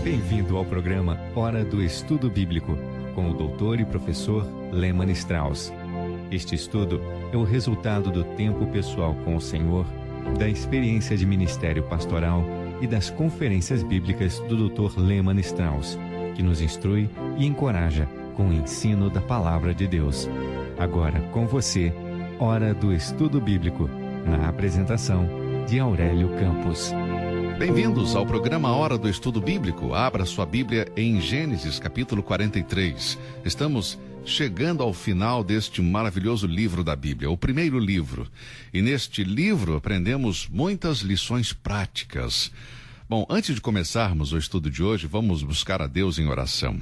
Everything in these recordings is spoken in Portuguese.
Bem-vindo ao programa Hora do Estudo Bíblico, com o doutor e professor Lehmann Strauss. Este estudo é o resultado do tempo pessoal com o Senhor, da experiência de ministério pastoral e das conferências bíblicas do Dr. Lehmann Strauss, que nos instrui e encoraja com o ensino da Palavra de Deus. Agora, com você, Hora do Estudo Bíblico, na apresentação de Aurélio Campos. Bem-vindos ao programa Hora do Estudo Bíblico. Abra sua Bíblia em Gênesis, capítulo 43. Estamos chegando ao final deste maravilhoso livro da Bíblia, o primeiro livro. E neste livro aprendemos muitas lições práticas. Bom, antes de começarmos o estudo de hoje, vamos buscar a Deus em oração.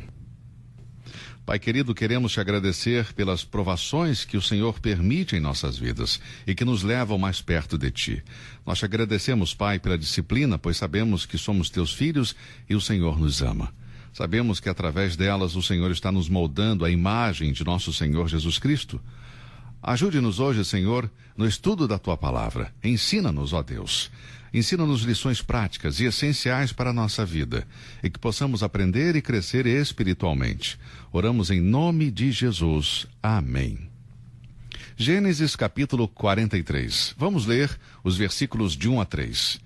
Pai querido, queremos te agradecer pelas provações que o Senhor permite em nossas vidas e que nos levam mais perto de ti. Nós te agradecemos, Pai, pela disciplina, pois sabemos que somos teus filhos e o Senhor nos ama. Sabemos que através delas o Senhor está nos moldando a imagem de nosso Senhor Jesus Cristo. Ajude-nos hoje, Senhor, no estudo da tua palavra. Ensina-nos, ó Deus. Ensina-nos lições práticas e essenciais para a nossa vida e que possamos aprender e crescer espiritualmente. Oramos em nome de Jesus. Amém. Gênesis capítulo 43. Vamos ler os versículos de 1 a 3.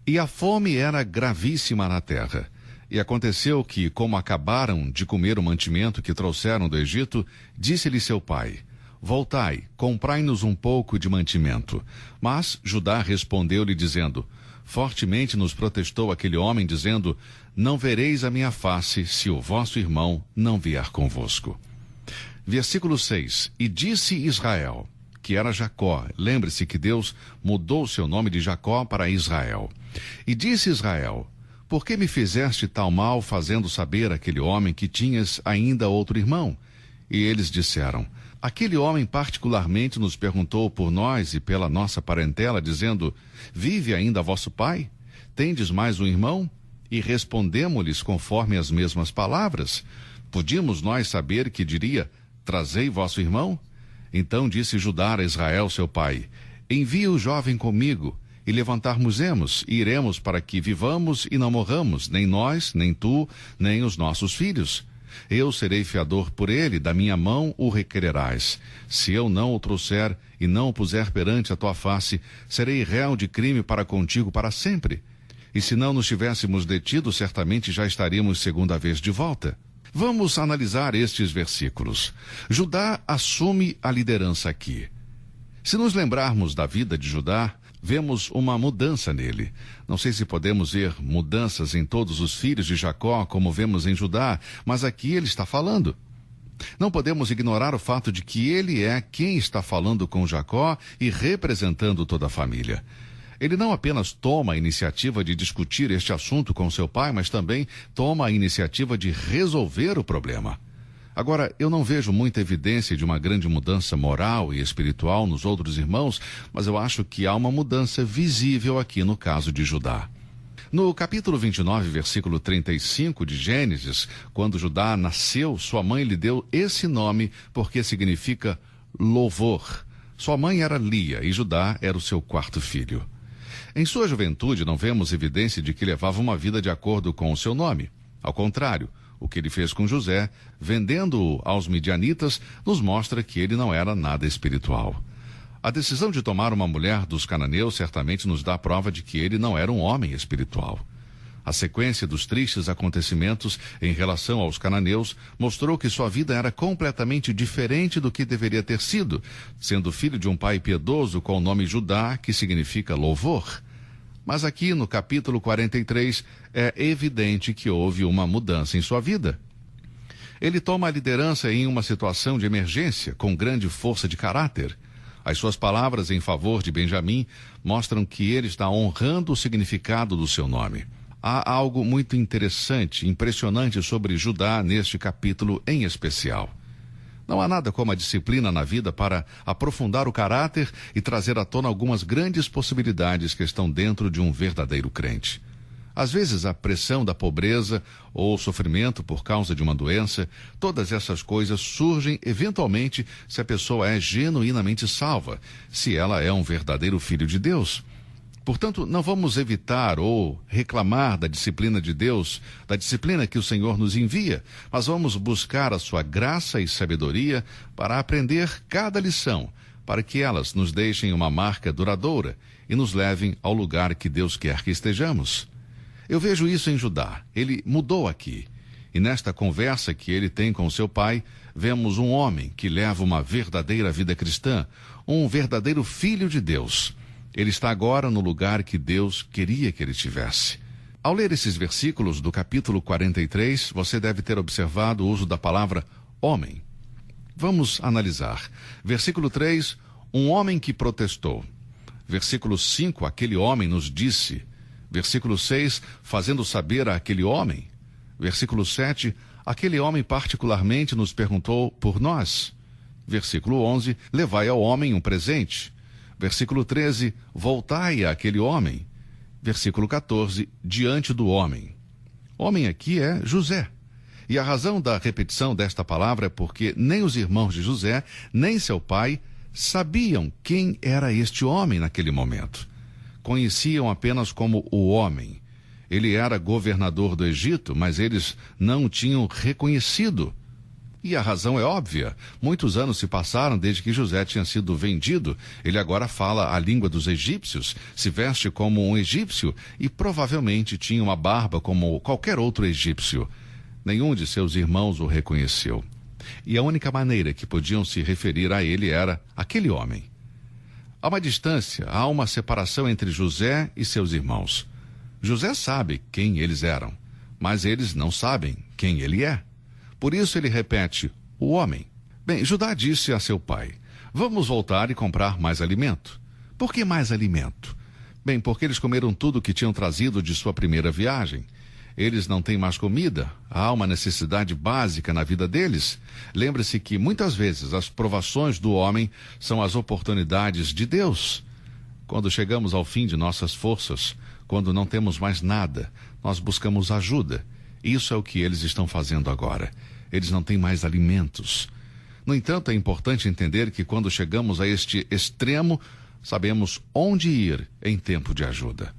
E a fome era gravíssima na terra. E aconteceu que, como acabaram de comer o mantimento que trouxeram do Egito, disse-lhe seu pai: Voltai, comprai-nos um pouco de mantimento. Mas Judá respondeu-lhe dizendo: Fortemente nos protestou aquele homem, dizendo: Não vereis a minha face, se o vosso irmão não vier convosco. Versículo 6. E disse Israel, que era Jacó. Lembre-se que Deus mudou seu nome de Jacó para Israel. E disse Israel: Por que me fizeste tal mal, fazendo saber àquele homem que tinhas ainda outro irmão? E eles disseram: Aquele homem particularmente nos perguntou por nós e pela nossa parentela, dizendo: Vive ainda vosso pai? Tendes mais um irmão? E respondemos-lhes conforme as mesmas palavras. Podíamos nós saber que diria: Trazei vosso irmão? Então disse Judá a Israel, seu pai: Envia o jovem comigo, e levantar-nos-emos, e iremos para que vivamos e não morramos, nem nós, nem tu, nem os nossos filhos. Eu serei fiador por ele, da minha mão o requererás. Se eu não o trouxer e não o puser perante a tua face, serei réu de crime para contigo para sempre. E se não nos tivéssemos detido, certamente já estaríamos segunda vez de volta. Vamos analisar estes versículos. Judá assume a liderança aqui. Se nos lembrarmos da vida de Judá, vemos uma mudança nele. Não sei se podemos ver mudanças em todos os filhos de Jacó, como vemos em Judá, mas aqui ele está falando. Não podemos ignorar o fato de que ele é quem está falando com Jacó e representando toda a família. Ele não apenas toma a iniciativa de discutir este assunto com seu pai, mas também toma a iniciativa de resolver o problema. Agora, eu não vejo muita evidência de uma grande mudança moral e espiritual nos outros irmãos, mas eu acho que há uma mudança visível aqui no caso de Judá. No capítulo 29, versículo 35 de Gênesis, quando Judá nasceu, sua mãe lhe deu esse nome porque significa louvor. Sua mãe era Lia e Judá era o seu quarto filho. Em sua juventude, não vemos evidência de que levava uma vida de acordo com o seu nome. Ao contrário, o que ele fez com José, vendendo-o aos midianitas, nos mostra que ele não era nada espiritual. A decisão de tomar uma mulher dos cananeus certamente nos dá a prova de que ele não era um homem espiritual. A sequência dos tristes acontecimentos em relação aos cananeus mostrou que sua vida era completamente diferente do que deveria ter sido, sendo filho de um pai piedoso com o nome Judá, que significa louvor. Mas aqui no capítulo 43 é evidente que houve uma mudança em sua vida. Ele toma a liderança em uma situação de emergência, com grande força de caráter. As suas palavras em favor de Benjamim mostram que ele está honrando o significado do seu nome. Há algo muito interessante, impressionante sobre Judá neste capítulo em especial. Não há nada como a disciplina na vida para aprofundar o caráter e trazer à tona algumas grandes possibilidades que estão dentro de um verdadeiro crente. Às vezes a pressão da pobreza ou o sofrimento por causa de uma doença, todas essas coisas surgem eventualmente se a pessoa é genuinamente salva, se ela é um verdadeiro filho de Deus. Portanto, não vamos evitar ou reclamar da disciplina de Deus, da disciplina que o Senhor nos envia, mas vamos buscar a sua graça e sabedoria para aprender cada lição, para que elas nos deixem uma marca duradoura e nos levem ao lugar que Deus quer que estejamos. Eu vejo isso em Judá. Ele mudou aqui. E nesta conversa que ele tem com seu pai, vemos um homem que leva uma verdadeira vida cristã, um verdadeiro filho de Deus. Ele está agora no lugar que Deus queria que ele estivesse. Ao ler esses versículos do capítulo 43, você deve ter observado o uso da palavra homem. Vamos analisar. Versículo 3, um homem que protestou. Versículo 5, aquele homem nos disse. Versículo 6, fazendo saber àquele homem. Versículo 7, aquele homem particularmente nos perguntou por nós. Versículo 11, levai ao homem um presente. Versículo 13, voltai àquele homem. Versículo 14, diante do homem. Homem aqui é José. E a razão da repetição desta palavra é porque nem os irmãos de José, nem seu pai, sabiam quem era este homem naquele momento. Conheciam apenas como o homem. Ele era governador do Egito, mas eles não o tinham reconhecido. E a razão é óbvia. Muitos anos se passaram desde que José tinha sido vendido. Ele agora fala a língua dos egípcios, se veste como um egípcio e provavelmente tinha uma barba como qualquer outro egípcio. Nenhum de seus irmãos o reconheceu. E a única maneira que podiam se referir a ele era aquele homem. Há uma distância, há uma separação entre José e seus irmãos. José sabe quem eles eram, mas eles não sabem quem ele é. Por isso ele repete, o homem. Bem, Judá disse a seu pai, vamos voltar e comprar mais alimento. Por que mais alimento? Bem, porque eles comeram tudo o que tinham trazido de sua primeira viagem. Eles não têm mais comida, há uma necessidade básica na vida deles. Lembre-se que muitas vezes as provações do homem são as oportunidades de Deus. Quando chegamos ao fim de nossas forças, quando não temos mais nada, nós buscamos ajuda. Isso é o que eles estão fazendo agora. Eles não têm mais alimentos. No entanto, é importante entender que quando chegamos a este extremo, sabemos onde ir em tempo de ajuda.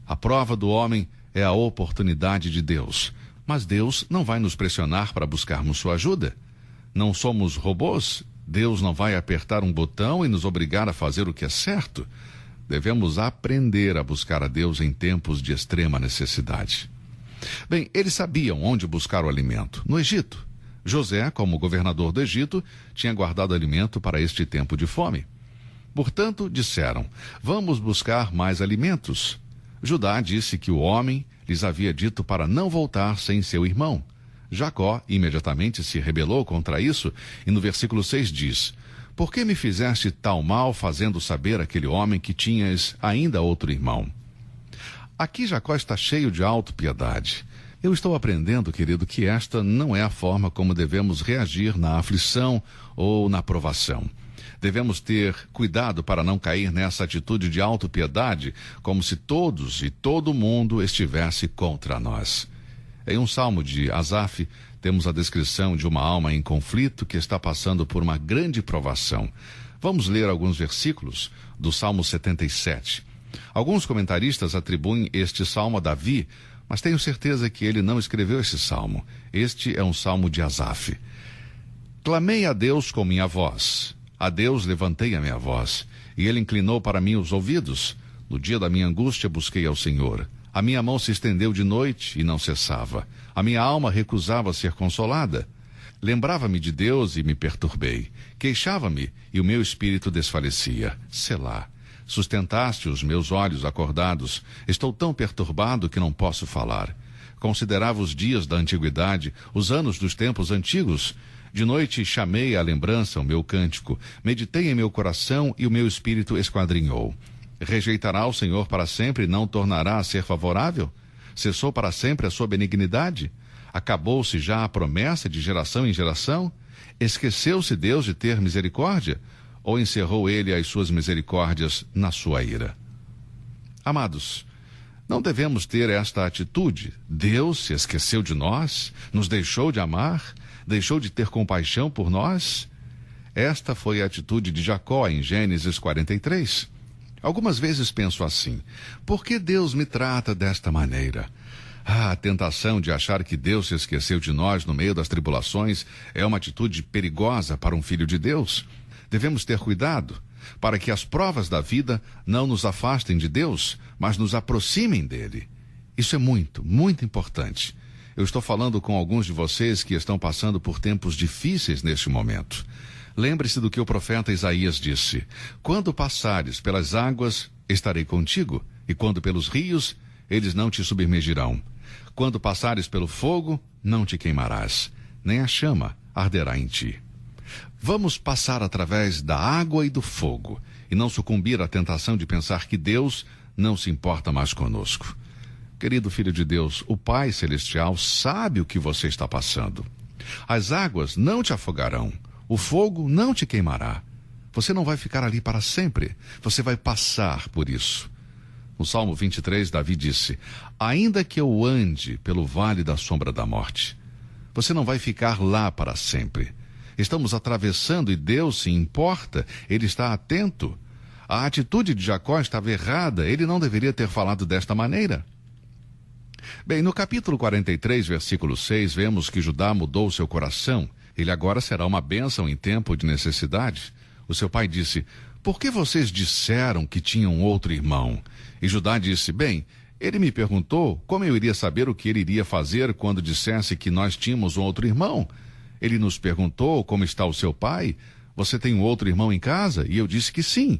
A prova do homem é a oportunidade de Deus. Mas Deus não vai nos pressionar para buscarmos sua ajuda. Não somos robôs. Deus não vai apertar um botão e nos obrigar a fazer o que é certo. Devemos aprender a buscar a Deus em tempos de extrema necessidade. Bem, eles sabiam onde buscar o alimento. No Egito. José, como governador do Egito, tinha guardado alimento para este tempo de fome. Portanto, disseram, vamos buscar mais alimentos. Judá disse que o homem lhes havia dito para não voltar sem seu irmão. Jacó imediatamente se rebelou contra isso e no versículo 6 diz, por que me fizeste tal mal fazendo saber àquele homem que tinhas ainda outro irmão? Aqui Jacó está cheio de autopiedade. Eu estou aprendendo, querido, que esta não é a forma como devemos reagir na aflição ou na provação. Devemos ter cuidado para não cair nessa atitude de autopiedade, como se todos e todo mundo estivesse contra nós. Em um salmo de Asaf, temos a descrição de uma alma em conflito que está passando por uma grande provação. Vamos ler alguns versículos do Salmo 77. Alguns comentaristas atribuem este salmo a Davi, mas tenho certeza que ele não escreveu esse salmo. Este é um salmo de Asaf. Clamei a Deus com minha voz. A Deus levantei a minha voz, e ele inclinou para mim os ouvidos. No dia da minha angústia busquei ao Senhor. A minha mão se estendeu de noite e não cessava. A minha alma recusava ser consolada. Lembrava-me de Deus e me perturbei. Queixava-me e o meu espírito desfalecia. Selá. Sustentaste os meus olhos acordados. Estou tão perturbado que não posso falar. Considerava os dias da antiguidade, os anos dos tempos antigos. De noite chamei à lembrança o meu cântico, meditei em meu coração e o meu espírito esquadrinhou. Rejeitará o Senhor para sempre e não tornará a ser favorável? Cessou para sempre a sua benignidade? Acabou-se já a promessa de geração em geração? Esqueceu-se Deus de ter misericórdia? Ou encerrou ele as suas misericórdias na sua ira? Amados, Não devemos ter esta atitude. Deus se esqueceu de nós, nos deixou de amar, deixou de ter compaixão por nós. Esta foi a atitude de Jacó em Gênesis 43. Algumas vezes penso assim: por que Deus me trata desta maneira? A tentação de achar que Deus se esqueceu de nós no meio das tribulações é uma atitude perigosa para um filho de Deus. Devemos ter cuidado para que as provas da vida não nos afastem de Deus, mas nos aproximem dele. Isso é muito, muito importante. Eu estou falando com alguns de vocês que estão passando por tempos difíceis neste momento. Lembre-se do que o profeta Isaías disse: quando passares pelas águas, estarei contigo, e quando pelos rios, eles não te submergirão. Quando passares pelo fogo, não te queimarás, nem a chama arderá em ti. Vamos passar através da água e do fogo, e não sucumbir à tentação de pensar que Deus não se importa mais conosco. Querido filho de Deus, o Pai Celestial sabe o que você está passando. As águas não te afogarão, o fogo não te queimará. Você não vai ficar ali para sempre, você vai passar por isso. No Salmo 23, Davi disse: ainda que eu ande pelo vale da sombra da morte. Você não vai ficar lá para sempre. Estamos atravessando e Deus se importa, Ele está atento. A atitude de Jacó estava errada, ele não deveria ter falado desta maneira. Bem, no capítulo 43, versículo 6, vemos que Judá mudou seu coração. Ele agora será uma bênção em tempo de necessidade. O seu pai disse: por que vocês disseram que tinham outro irmão? E Judá disse: bem, ele me perguntou como eu iria saber o que ele iria fazer quando dissesse que nós tínhamos um outro irmão. Ele nos perguntou como está o seu pai. Você tem um outro irmão em casa? E eu disse que sim.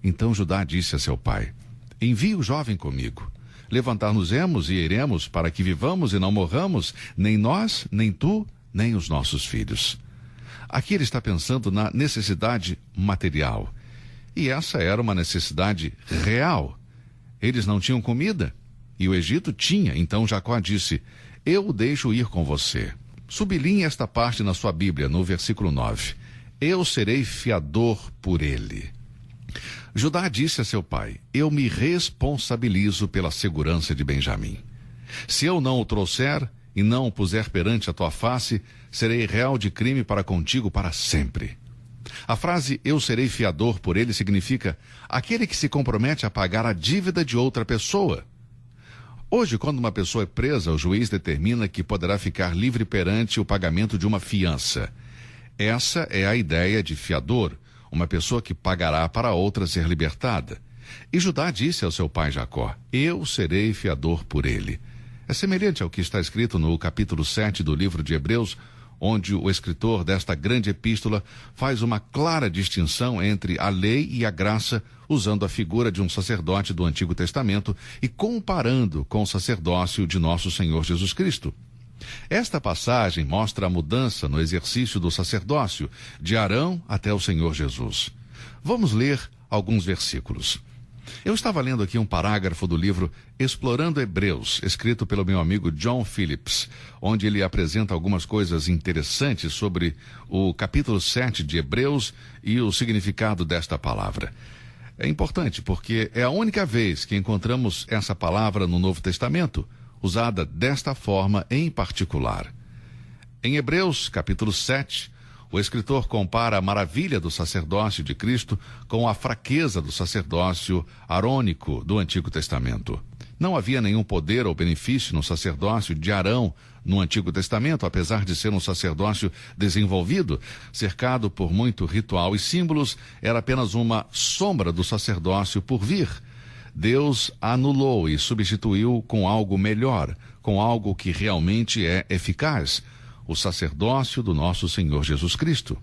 Então Judá disse a seu pai: envie o jovem comigo. Levantar-nos-emos e iremos para que vivamos e não morramos, nem nós, nem tu, nem os nossos filhos. Aqui ele está pensando na necessidade material. E essa era uma necessidade real. Eles não tinham comida, e o Egito tinha. Então Jacó disse: eu o deixo ir com você. Sublinhe esta parte na sua Bíblia, no versículo 9. Eu serei fiador por ele. Judá disse a seu pai: eu me responsabilizo pela segurança de Benjamim. Se eu não o trouxer e não o puser perante a tua face, serei réu de crime para contigo para sempre. A frase eu serei fiador por ele significa aquele que se compromete a pagar a dívida de outra pessoa. Hoje, quando uma pessoa é presa, o juiz determina que poderá ficar livre perante o pagamento de uma fiança. Essa é a ideia de fiador, uma pessoa que pagará para outra ser libertada. E Judá disse ao seu pai Jacó: eu serei fiador por ele. É semelhante ao que está escrito no capítulo 7 do livro de Hebreus, onde o escritor desta grande epístola faz uma clara distinção entre a lei e a graça, usando a figura de um sacerdote do Antigo Testamento e comparando com o sacerdócio de nosso Senhor Jesus Cristo. Esta passagem mostra a mudança no exercício do sacerdócio, de Arão até o Senhor Jesus. Vamos ler alguns versículos. Eu estava lendo aqui um parágrafo do livro Explorando Hebreus, escrito pelo meu amigo John Phillips, onde ele apresenta algumas coisas interessantes sobre o capítulo 7 de Hebreus e o significado desta palavra. É importante porque é a única vez que encontramos essa palavra no Novo Testamento, usada desta forma em particular. Em Hebreus, capítulo 7, o escritor compara a maravilha do sacerdócio de Cristo com a fraqueza do sacerdócio arônico do Antigo Testamento. Não havia nenhum poder ou benefício no sacerdócio de Arão no Antigo Testamento, apesar de ser um sacerdócio desenvolvido, cercado por muito ritual e símbolos, era apenas uma sombra do sacerdócio por vir. Deus anulou e substituiu com algo melhor, com algo que realmente é eficaz: o sacerdócio do nosso Senhor Jesus Cristo.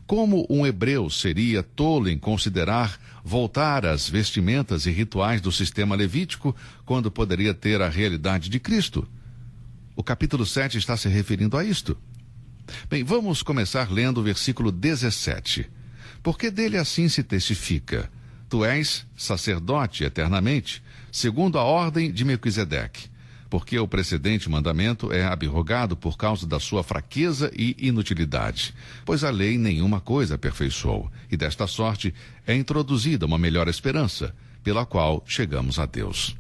Como um hebreu seria tolo em considerar voltar às vestimentas e rituais do sistema levítico, quando poderia ter a realidade de Cristo? O capítulo 7 está se referindo a isto. Bem, vamos começar lendo o versículo 17. Porque dele assim se testifica: tu és sacerdote eternamente, segundo a ordem de Melquisedeque. Porque o precedente mandamento é abrogado por causa da sua fraqueza e inutilidade, pois a lei nenhuma coisa aperfeiçoou, e desta sorte é introduzida uma melhor esperança, pela qual chegamos a Deus.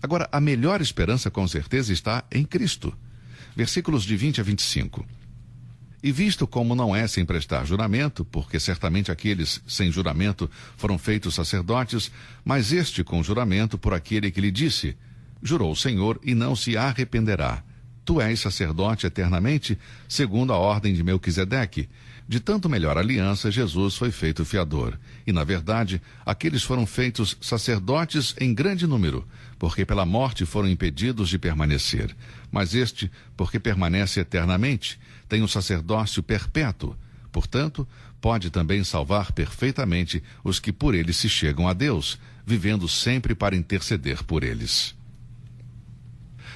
Agora, a melhor esperança com certeza está em Cristo. Versículos de 20 a 25. E visto como não é sem prestar juramento, porque certamente aqueles sem juramento foram feitos sacerdotes, mas este com juramento por aquele que lhe disse: jurou o Senhor e não se arrependerá. Tu és sacerdote eternamente, segundo a ordem de Melquisedeque. De tanto melhor aliança, Jesus foi feito fiador. E, na verdade, aqueles foram feitos sacerdotes em grande número, porque pela morte foram impedidos de permanecer. Mas este, porque permanece eternamente, tem um sacerdócio perpétuo. Portanto, pode também salvar perfeitamente os que por ele se chegam a Deus, vivendo sempre para interceder por eles.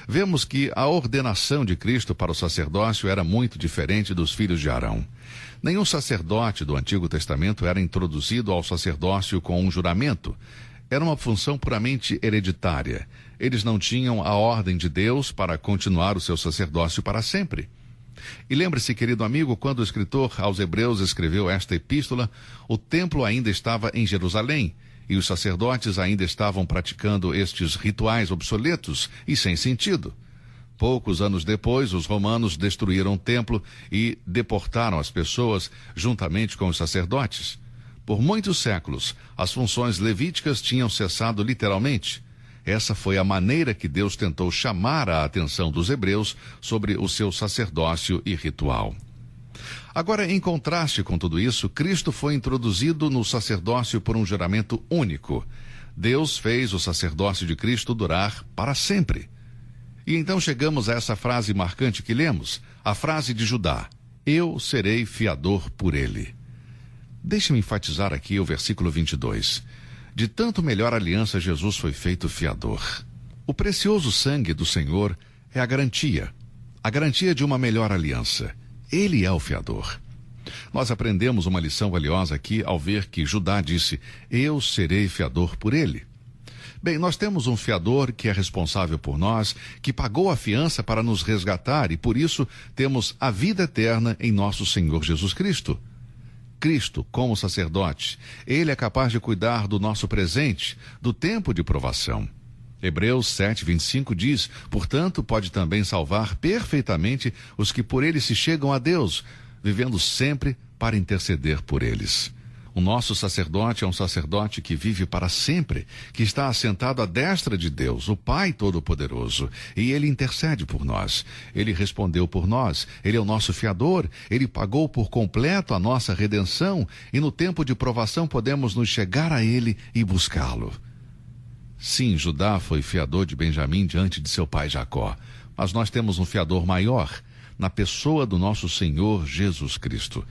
Vemos que a ordenação de Cristo para o sacerdócio era muito diferente dos filhos de Arão. Nenhum sacerdote do Antigo Testamento era introduzido ao sacerdócio com um juramento. Era uma função puramente hereditária. Eles não tinham a ordem de Deus para continuar o seu sacerdócio para sempre. E lembre-se, querido amigo, quando o escritor aos Hebreus escreveu esta epístola, o templo ainda estava em Jerusalém, e os sacerdotes ainda estavam praticando estes rituais obsoletos e sem sentido. Poucos anos depois, os romanos destruíram o templo e deportaram as pessoas juntamente com os sacerdotes. Por muitos séculos, as funções levíticas tinham cessado literalmente. Essa foi a maneira que Deus tentou chamar a atenção dos hebreus sobre o seu sacerdócio e ritual. Agora, em contraste com tudo isso, Cristo foi introduzido no sacerdócio por um juramento único. Deus fez o sacerdócio de Cristo durar para sempre. E então chegamos a essa frase marcante que lemos, a frase de Judá: eu serei fiador por ele. Deixe-me enfatizar aqui o versículo 22. De tanto melhor aliança, Jesus foi feito fiador. O precioso sangue do Senhor é a garantia de uma melhor aliança. Ele é o fiador. Nós aprendemos uma lição valiosa aqui ao ver que Judá disse: eu serei fiador por ele. Bem, nós temos um fiador que é responsável por nós, que pagou a fiança para nos resgatar e por isso temos a vida eterna em nosso Senhor Jesus Cristo. Cristo, como sacerdote, ele é capaz de cuidar do nosso presente, do tempo de provação. Hebreus 7:25 diz: portanto, pode também salvar perfeitamente os que por ele se chegam a Deus, vivendo sempre para interceder por eles. O nosso sacerdote é um sacerdote que vive para sempre, que está assentado à destra de Deus, o Pai Todo-Poderoso, e ele intercede por nós. Ele respondeu por nós, ele é o nosso fiador, ele pagou por completo a nossa redenção, e no tempo de provação podemos nos chegar a ele e buscá-lo. Sim, Judá foi fiador de Benjamim diante de seu pai Jacó, mas nós temos um fiador maior, na pessoa do nosso Senhor Jesus Cristo.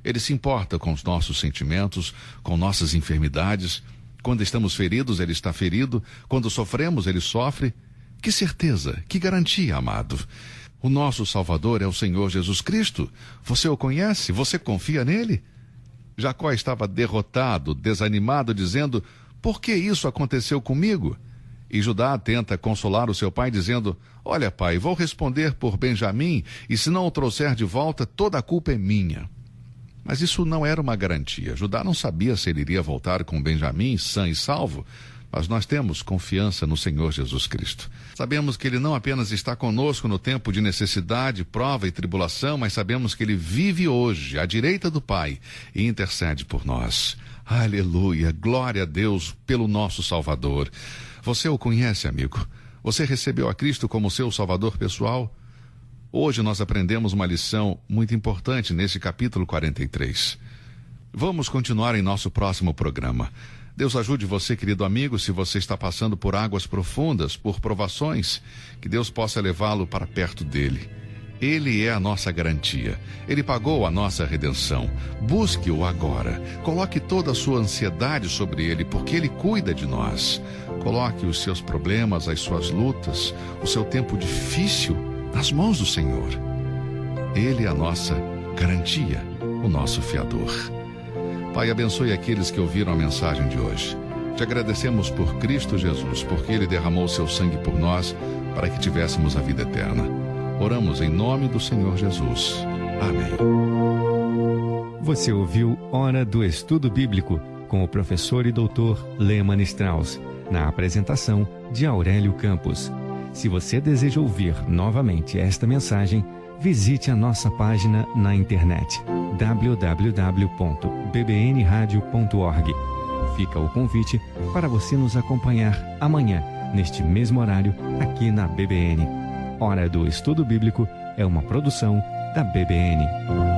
Ele se importa com os nossos sentimentos, com nossas enfermidades. Quando estamos feridos, ele está ferido. Quando sofremos, ele sofre. Que certeza, que garantia, amado. O nosso Salvador é o Senhor Jesus Cristo. Você o conhece? Você confia nele? Jacó estava derrotado, desanimado, dizendo: por que isso aconteceu comigo? E Judá tenta consolar o seu pai, dizendo: olha, pai, vou responder por Benjamim, e se não o trouxer de volta, toda a culpa é minha. Mas isso não era uma garantia. Judá não sabia se ele iria voltar com Benjamim sã e salvo, mas nós temos confiança no Senhor Jesus Cristo. Sabemos que ele não apenas está conosco no tempo de necessidade, prova e tribulação, mas sabemos que ele vive hoje à direita do Pai e intercede por nós. Aleluia, glória a Deus pelo nosso Salvador. Você o conhece, amigo? Você recebeu a Cristo como seu Salvador pessoal? Hoje nós aprendemos uma lição muito importante nesse capítulo 43. Vamos continuar em nosso próximo programa. Deus ajude você, querido amigo, se você está passando por águas profundas, por provações, que Deus possa levá-lo para perto dele. Ele é a nossa garantia. Ele pagou a nossa redenção. Busque-o agora. Coloque toda a sua ansiedade sobre ele, porque ele cuida de nós. Coloque os seus problemas, as suas lutas, o seu tempo difícil nas mãos do Senhor. Ele é a nossa garantia, o nosso fiador. Pai, abençoe aqueles que ouviram a mensagem de hoje. Te agradecemos por Cristo Jesus, porque ele derramou seu sangue por nós, para que tivéssemos a vida eterna. Oramos em nome do Senhor Jesus. Amém. Você ouviu Hora do Estudo Bíblico com o professor e doutor Lehmann Strauss. na apresentação de Aurélio Campos. Se você deseja ouvir novamente esta mensagem, visite a nossa página na internet www.bbnradio.org. Fica o convite para você nos acompanhar amanhã, neste mesmo horário, aqui na BBN. Hora do Estudo Bíblico é uma produção da BBN.